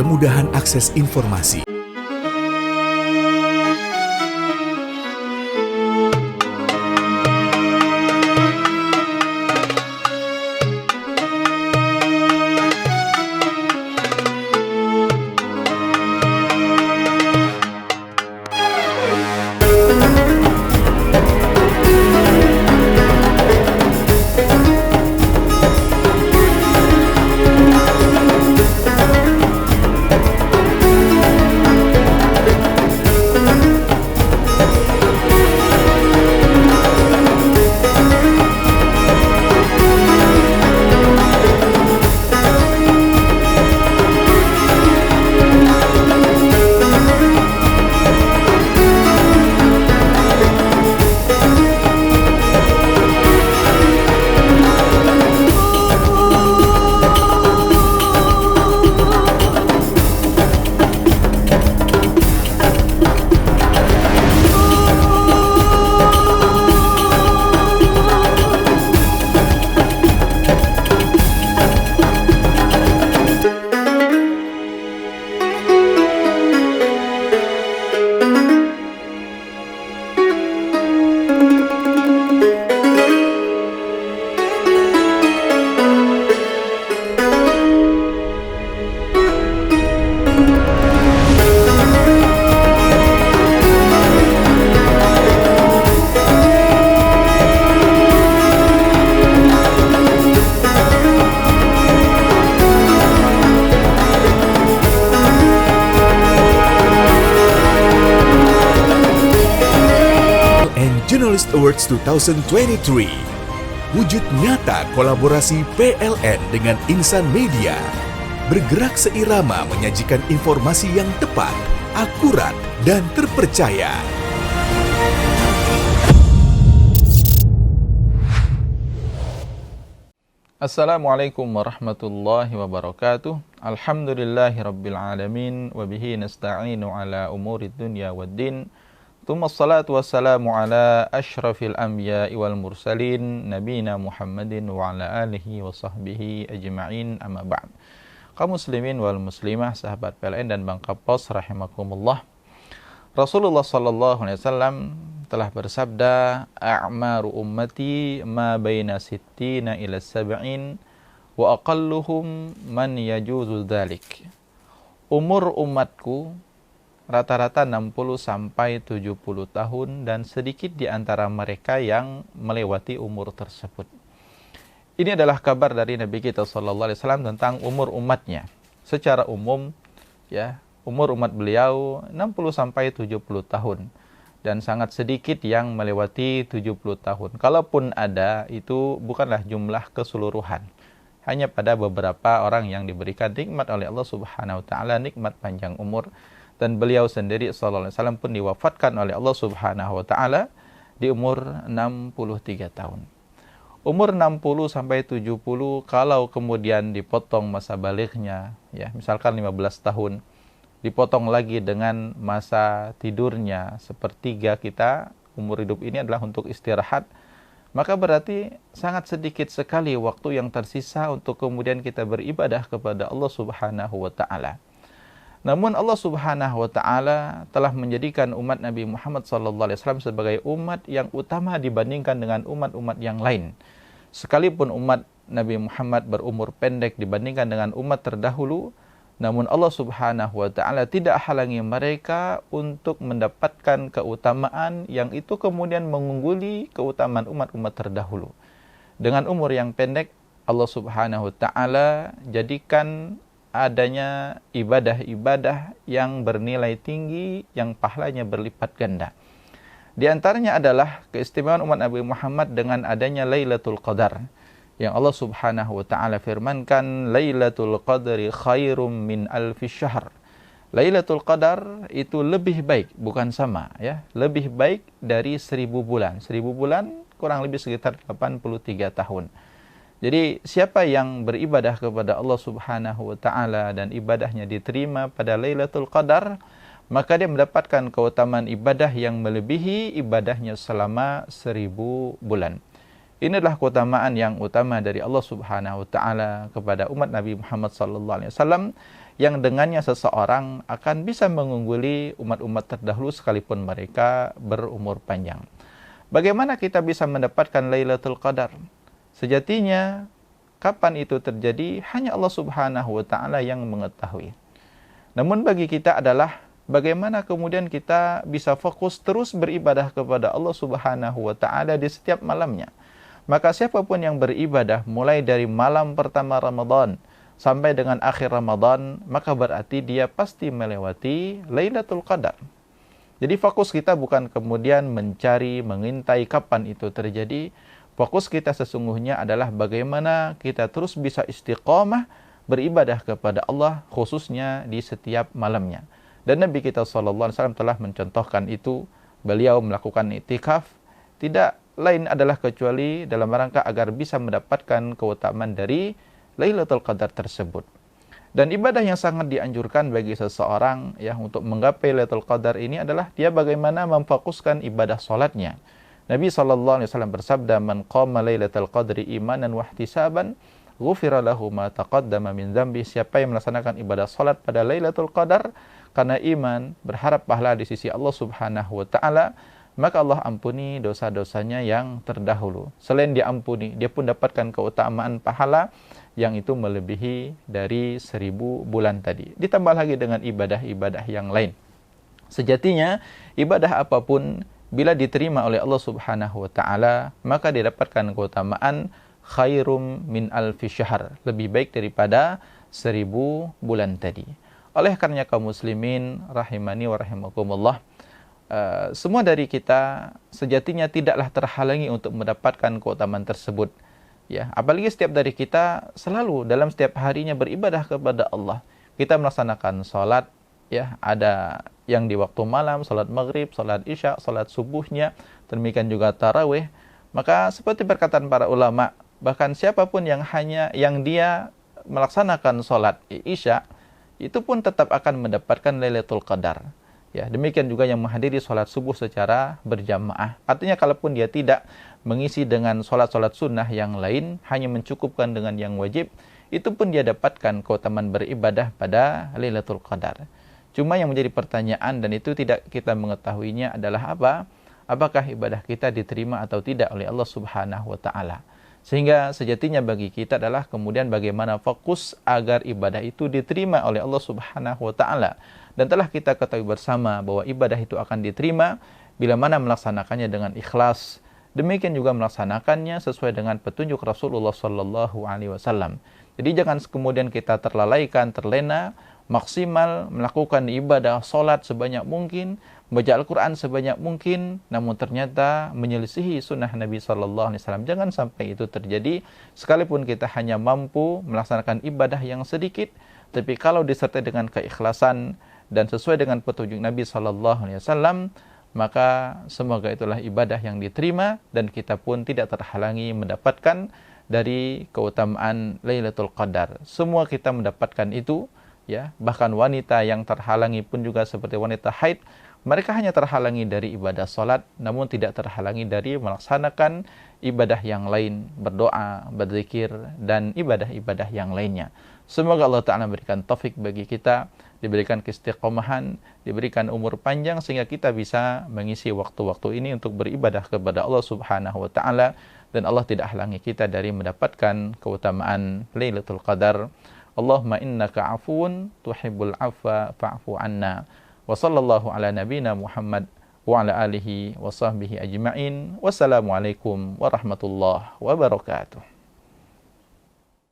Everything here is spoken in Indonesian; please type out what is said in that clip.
kemudahan akses informasi. Journalist Awards 2023. Wujud nyata kolaborasi PLN dengan Insan Media. Bergerak seirama menyajikan informasi yang tepat, akurat, dan terpercaya. Assalamualaikum warahmatullahi wabarakatuh. Alhamdulillahirabbil alamin wa bihi nasta'inu ala umurid dunya waddin. Tsumma assalatu wassalamu ala asyrafil anbiya'i wal mursalin nabiyina Muhammadin wa ala alihi wa sahbihi ajma'in, amma ba'd. Kaum muslimin wal muslimah, sahabat PLN dan Bangka Pos rahimakumullah. Rasulullah sallallahu alaihi wasallam telah bersabda, a'maru ummati ma baina sittina ila sab'in wa aqalluhum man yajuzu dzalik. Umur umatku rata-rata 60 sampai 70 tahun dan sedikit di antara mereka yang melewati umur tersebut. Ini adalah kabar dari Nabi kita sallallahu alaihi wasallam tentang umur umatnya. Secara umum ya, umur umat beliau 60 sampai 70 tahun dan sangat sedikit yang melewati 70 tahun. Kalaupun ada, itu bukanlah jumlah keseluruhan. Hanya pada beberapa orang yang diberikan nikmat oleh Allah Subhanahu wa taala, nikmat panjang umur. Dan beliau sendiri sallallahu alaihi wasallam pun diwafatkan oleh Allah Subhanahu wa taala di umur 63 tahun. Umur 60 sampai 70 kalau kemudian dipotong masa balighnya ya, misalkan 15 tahun, dipotong lagi dengan masa tidurnya, sepertiga kita umur hidup ini adalah untuk istirahat, maka berarti sangat sedikit sekali waktu yang tersisa untuk kemudian kita beribadah kepada Allah Subhanahu wa taala. Namun Allah Subhanahu wa taala telah menjadikan umat Nabi Muhammad sallallahu alaihi wasallam sebagai umat yang utama dibandingkan dengan umat-umat yang lain. Sekalipun umat Nabi Muhammad berumur pendek dibandingkan dengan umat terdahulu, namun Allah Subhanahu wa taala tidak halangi mereka untuk mendapatkan keutamaan yang itu kemudian mengungguli keutamaan umat-umat terdahulu. Dengan umur yang pendek, Allah Subhanahu wa taala jadikan adanya ibadah-ibadah yang bernilai tinggi, yang pahalanya berlipat ganda. Di antaranya adalah keistimewaan umat Nabi Muhammad dengan adanya Lailatul Qadar, yang Allah Subhanahu wa taala firmankan, Lailatul Qadri khairum min alfi syahr. Lailatul Qadar itu lebih baik, bukan sama ya, lebih baik dari 1000 bulan. 1000 bulan kurang lebih sekitar 83 tahun. Jadi siapa yang beribadah kepada Allah Subhanahu wa taala dan ibadahnya diterima pada Lailatul Qadar, maka dia mendapatkan keutamaan ibadah yang melebihi ibadahnya selama 1000 bulan. Ini adalah keutamaan yang utama dari Allah Subhanahu wa taala kepada umat Nabi Muhammad sallallahu alaihi wasallam, yang dengannya seseorang akan bisa mengungguli umat-umat terdahulu sekalipun mereka berumur panjang. Bagaimana kita bisa mendapatkan Lailatul Qadar? Sejatinya kapan itu terjadi hanya Allah Subhanahu wa taala yang mengetahui. Namun bagi kita adalah bagaimana kemudian kita bisa fokus terus beribadah kepada Allah Subhanahu wa taala di setiap malamnya. Maka siapapun yang beribadah mulai dari malam pertama Ramadan sampai dengan akhir Ramadan, maka berarti dia pasti melewati Lailatul Qadar. Jadi fokus kita bukan kemudian mencari, mengintai kapan itu terjadi. Fokus kita sesungguhnya adalah bagaimana kita terus bisa istiqomah beribadah kepada Allah, khususnya di setiap malamnya. Dan Nabi kita SAW telah mencontohkan itu. Beliau melakukan iktikaf tidak lain adalah kecuali dalam rangka agar bisa mendapatkan keutamaan dari Lailatul Qadar tersebut. Dan ibadah yang sangat dianjurkan bagi seseorang ya untuk menggapai Lailatul Qadar ini adalah dia bagaimana memfokuskan ibadah salatnya. Nabi SAW bersabda, "Man qama Lailatul Qadri imanan wa ihtisaban, ghufira lahu ma taqaddama min dzambi." Siapa yang melaksanakan ibadah salat pada Lailatul Qadar karena iman, berharap pahala di sisi Allah Subhanahu wa taala, maka Allah ampuni dosa-dosanya yang terdahulu. Selain diampuni, dia pun dapatkan keutamaan pahala yang itu melebihi dari 1000 bulan tadi. Ditambah lagi dengan ibadah-ibadah yang lain. Sejatinya, ibadah apapun bila diterima oleh Allah Subhanahu wa taala, maka didapatkan keutamaan khairum min alfi syahr, lebih baik daripada 1000 bulan tadi. Oleh karenanya kaum muslimin rahimani wa rahimakumullah, semua dari kita sejatinya tidaklah terhalangi untuk mendapatkan keutamaan tersebut. Ya, apalagi setiap dari kita selalu dalam setiap harinya beribadah kepada Allah. Kita melaksanakan salat, ya, ada yang di waktu malam, salat maghrib, salat isya, salat subuhnya, demikian juga tarawih. Maka seperti perkataan para ulama, bahkan siapapun yang dia melaksanakan salat isya, itu pun tetap akan mendapatkan Lailatul Qadar. Ya, demikian juga yang menghadiri sholat subuh secara berjamaah. Artinya kalaupun dia tidak mengisi dengan sholat-sholat sunnah yang lain, hanya mencukupkan dengan yang wajib, itu pun dia dapatkan keutamaan beribadah pada Lailatul Qadar. Cuma yang menjadi pertanyaan, dan itu tidak kita mengetahuinya, adalah apa? Apakah ibadah kita diterima atau tidak oleh Allah Subhanahu wa taala? Sehingga sejatinya bagi kita adalah kemudian bagaimana fokus agar ibadah itu diterima oleh Allah Subhanahu wa taala. Dan telah kita ketahui bersama bahwa ibadah itu akan diterima bila mana melaksanakannya dengan ikhlas. Demikian juga melaksanakannya sesuai dengan petunjuk Rasulullah sallallahu alaihi wasallam. Jadi jangan kemudian kita terlalaikan, terlena, maksimal melakukan ibadah salat sebanyak mungkin, membaca Al-Qur'an sebanyak mungkin, namun ternyata menyelisihi sunnah Nabi sallallahu alaihi wasallam. Jangan sampai itu terjadi, sekalipun kita hanya mampu melaksanakan ibadah yang sedikit, tapi kalau disertai dengan keikhlasan dan sesuai dengan petunjuk Nabi sallallahu alaihi wasallam, maka semoga itulah ibadah yang diterima dan kita pun tidak terhalangi mendapatkan dari keutamaan Lailatul Qadar. Semua kita mendapatkan itu, ya. Bahkan wanita yang terhalangi pun juga seperti wanita haid, mereka hanya terhalangi dari ibadah salat, namun tidak terhalangi dari melaksanakan ibadah yang lain, berdoa, berzikir, dan ibadah-ibadah yang lainnya. Semoga Allah Ta'ala memberikan taufik bagi kita, diberikan keistiqomahan, diberikan umur panjang, sehingga kita bisa mengisi waktu-waktu ini untuk beribadah kepada Allah Subhanahu wa Ta'ala, dan Allah tidak halangi kita dari mendapatkan keutamaan Lailatul Qadar. Allahumma innaka afuun tuhibbul afwa fa'fu anna. Wa sallallahu ala nabina Muhammad wa ala alihi wa sahbihi ajma'in. Wassalamualaikum warahmatullahi wabarakatuh.